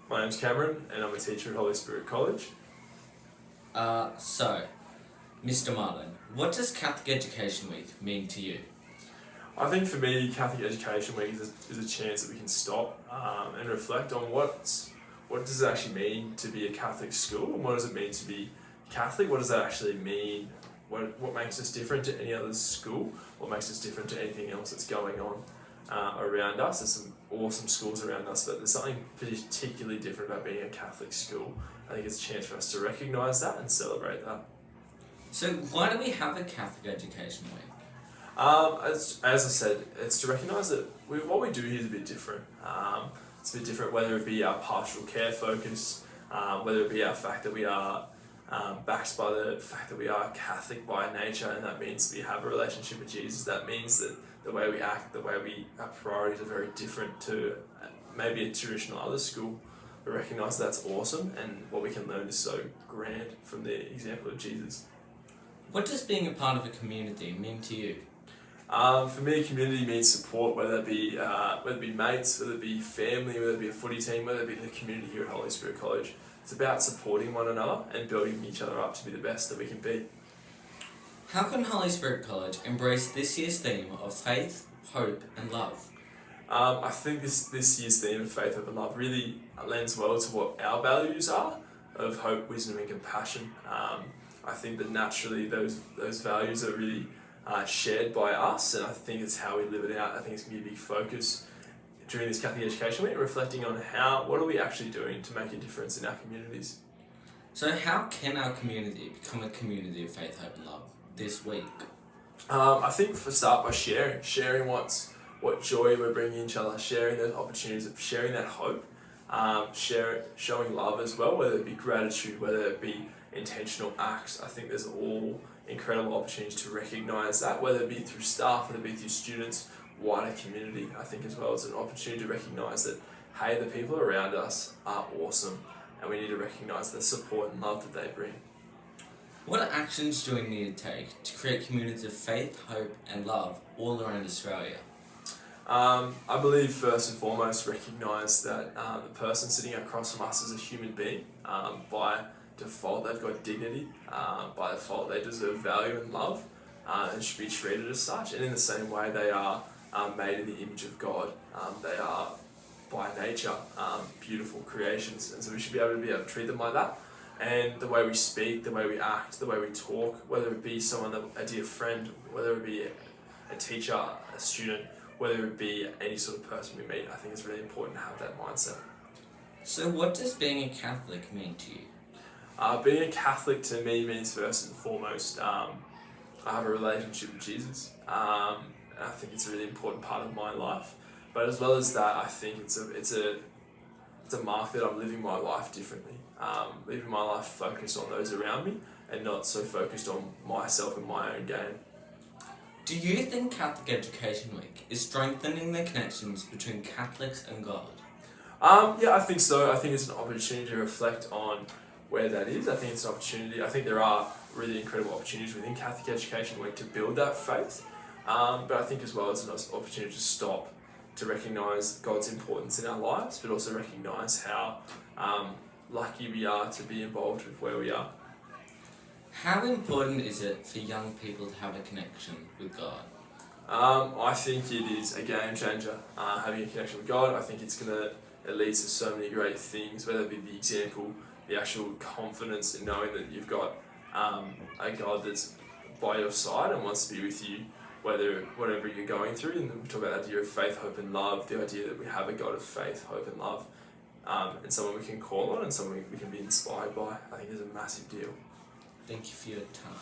My name's Cameron, and I'm a teacher at Holy Spirit College. So, Mr. Marlin, what does Catholic Education Week mean to you? I think for me, Catholic Education Week is a chance that we can stop and reflect on what does it actually mean to be a Catholic school, and what does it mean to be Catholic? What does that actually mean? What makes us different to any other school? What makes us different to anything else that's going on around us? There's some awesome schools around us, but there's something particularly different about being a Catholic school. I think it's a chance for us to recognise that and celebrate that. So, why do we have a Catholic Education Week? As I said, it's to recognise that what we do here is a bit different. It's a bit different, whether it be our pastoral care focus, whether it be our fact that we are backed by the fact that we are Catholic by nature, and that means we have a relationship with Jesus. That means that the way we act, our priorities are very different to maybe a traditional other school. We recognise that's awesome, and what we can learn is so grand from the example of Jesus. What does being a part of a community mean to you? For me, community means support, whether it be mates, whether it be family, whether it be a footy team, whether it be the community here at Holy Spirit College. It's about supporting one another and building each other up to be the best that we can be. How can Holy Spirit College embrace this year's theme of faith, hope, and love? I think this year's theme of faith, hope, and love really lends well to what our values are of hope, wisdom, and compassion. I think that naturally those values are really shared by us, and I think it's how we live it out. I think it's going to be a big focus during this Catholic Education Week, reflecting on what are we actually doing to make a difference in our communities. So, how can our community become a community of faith, hope, and love this week? I think for start by sharing what joy we're bringing each other, sharing those opportunities, sharing that hope, showing love as well, whether it be gratitude, whether it be intentional acts. I think there's all incredible opportunities to recognise that, whether it be through staff, whether it be through students, wider community. I think as well it's an opportunity to recognise that, hey, the people around us are awesome, and we need to recognise the support and love that they bring. What actions do we need to take to create communities of faith, hope, and love all around Australia? I believe first and foremost recognise that the person sitting across from us is a human being. By default, they've got dignity. By default, they deserve value and love, and should be treated as such. And in the same way, they are made in the image of God. They are by nature beautiful creations, and so we should be able to treat them like that. And the way we speak, the way we act, the way we talk, whether it be a dear friend, whether it be a teacher, a student, whether it be any sort of person we meet, I think it's really important to have that mindset. So, what does being a Catholic mean to you? Being a Catholic to me means first and foremost, I have a relationship with Jesus. And I think it's a really important part of my life. But as well as that, I think it's a mark that I'm living my life differently. Living my life focused on those around me and not so focused on myself and my own gain. Do you think Catholic Education Week is strengthening the connections between Catholics and God? Yeah, I think so. I think it's an opportunity to reflect on where that is. I think it's an opportunity. I think there are really incredible opportunities within Catholic Education Week to build that faith. But I think as well it's an opportunity to stop, to recognise God's importance in our lives, but also recognise how lucky we are to be involved with where we are. How important is it for young people to have a connection with God? I think it is a game changer, having a connection with God. I think it leads to so many great things, whether it be the example, the actual confidence in knowing that you've got a God that's by your side and wants to be with you, whatever you're going through. And we talk about the idea of faith, hope, and love, the idea that we have a God of faith, hope, and love, and someone we can call on and someone we can be inspired by. I think is a massive deal. Thank you for your time.